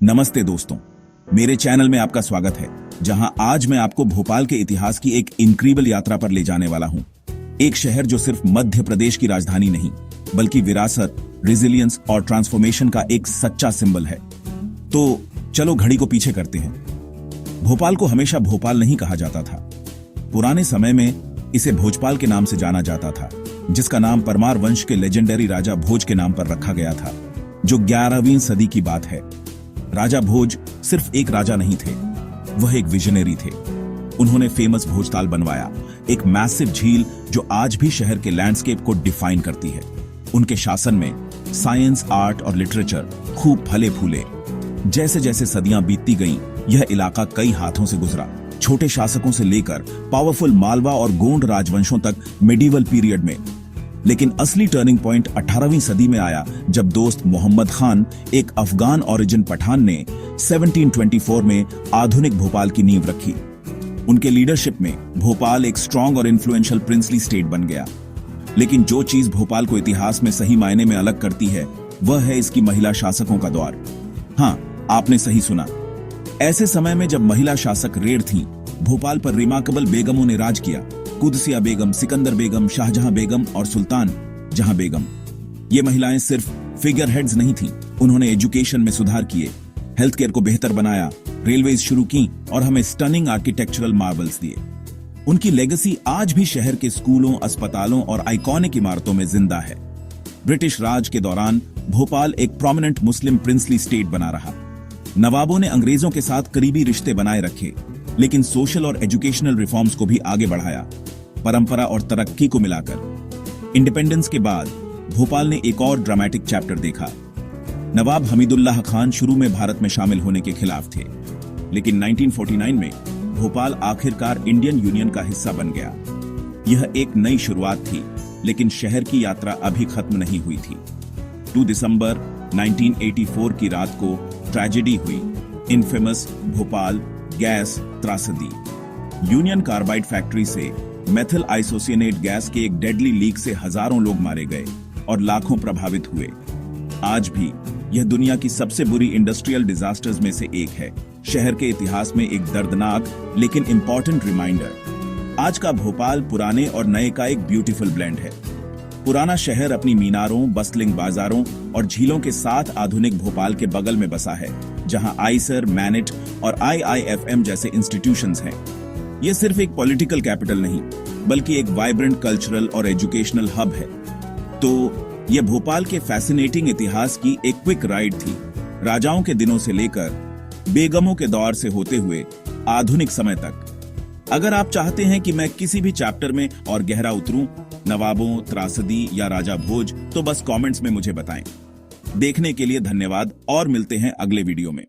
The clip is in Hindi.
नमस्ते दोस्तों, मेरे चैनल में आपका स्वागत है, जहां आज मैं आपको भोपाल के इतिहास की एक इनक्रेडिबल यात्रा पर ले जाने वाला हूं। एक शहर जो सिर्फ मध्य प्रदेश की राजधानी नहीं, बल्कि विरासत, रेजिलियंस और ट्रांसफॉर्मेशन का एक सच्चा सिंबल है। तो चलो घड़ी को पीछे करते हैं। भोपाल को हमेशा भोपाल नहीं कहा जाता था। पुराने समय में इसे भोजपाल के नाम से जाना जाता था, जिसका नाम परमार वंश के लेजेंडरी राजा भोज के नाम पर रखा गया था, जो 11वीं सदी की बात है। राजा भोज सिर्फ एक राजा नहीं थे, वह एक विजनरी थे। उन्होंने फेमस भोजताल बनवाया, एक मैसिव झील जो आज भी शहर के लैंडस्केप को डिफाइन करती है। उनके शासन में साइंस, आर्ट और लिटरेचर खूब फले फूले। जैसे जैसे सदियां बीतती गईं, यह इलाका कई हाथों से गुजरा, छोटे शासकों से लेकर पावरफुल मालवा और गोंड राजवंशों तक मिडीवल पीरियड में। लेकिन असली टर्निंग पॉइंट 18वीं सदी में आया, जब दोस्त मोहम्मद खान, एक अफगान ओरिजिन पठान ने 1724 में आधुनिक भोपाल की नींव रखी। उनके लीडरशिप में भोपाल एक स्ट्रॉन्ग और इन्फ्लुएंशियल प्रिंसली स्टेट बन गया। लेकिन जो चीज भोपाल को इतिहास में सही मायने में अलग करती है, वह है इसकी महिला शासकों का दौर। हाँ, आपने सही सुना। ऐसे समय में जब महिला शासक रेड थीं, भोपाल पर रिमार्केबल बेगमों ने राज किया। कुदसिया बेगम, सिकंदर बेगम, शाहजहां बेगम और सुल्तान जहां बेगम। ये महिलाएं सिर्फ फिगर हेड्स नहीं थीं, उन्होंने एजुकेशन में सुधार किए, हेल्थ केयर को बेहतर बनाया, रेलवेज शुरू की और हमें स्टनिंग आर्किटेक्चरल मार्वल्स दिए। उनकी लेगेसी आज भी शहर के स्कूलों, अस्पतालों और आइकॉनिक इमारतों में जिंदा है। ब्रिटिश राज के दौरान भोपाल एक प्रोमिनेंट मुस्लिम प्रिंसली स्टेट बना रहा। नवाबों ने अंग्रेजों के साथ करीबी रिश्ते बनाए रखे, लेकिन सोशल और एजुकेशनल रिफॉर्म्स को भी आगे बढ़ाया, परंपरा और तरक्की को मिलाकर। इंडिपेंडेंस के बाद भोपाल ने एक और ड्रामेटिक चैप्टर देखा। नवाब हमीदुल्लाह खान शुरू में भारत में शामिल होने के खिलाफ थे, लेकिन 1949 में भोपाल आखिरकार इंडियन यूनियन का हिस्सा बन गया। यह एक नई शुरुआत थी, लेकिन शहर की यात्रा अभी खत्म नहीं हुई थी। 2 दिसंबर 1984 की रात को ट्रेजेडी हुई, इनफेमस भोपाल गैस त्रासदी। यूनियन कार्बाइड फैक्ट्री से मेथिल आइसोसिएनेट गैस के एक डेडली लीक से हजारों लोग मारे गए और लाखों प्रभावित हुए। आज भी यह दुनिया की सबसे बुरी इंडस्ट्रियल डिजास्टर्स में से एक है। शहर के इतिहास में एक दर्दनाक लेकिन इंपॉर्टेंट रिमाइंडर। आज का भोपाल पुराने और नए का एक ब्यूटीफुल ब्लेंड है। पुराना शहर अपनी मीनारों, बस्लिंग बाजारों और झीलों के साथ आधुनिक भोपाल के बगल में बसा है, जहां आईसर, मैनेट और IIFM जैसे इंस्टीट्यूशंस हैं। यह सिर्फ एक पॉलिटिकल कैपिटल नहीं, बल्कि एक वाइब्रेंट कल्चरल और एजुकेशनल हब है। तो यह भोपाल के फैसिनेटिंग इतिहास की एक क्विक राइड थी, राजाओं के दिनों से लेकर बेगमों के दौर से होते हुए आधुनिक समय तक। अगर आप चाहते हैं कि मैं किसी भी चैप्टर में और गहरा उतरूं, नवाबों, त्रासदी या राजा भोज, तो बस कमेंट्स में मुझे बताएं। देखने के लिए धन्यवाद और मिलते हैं अगले वीडियो में।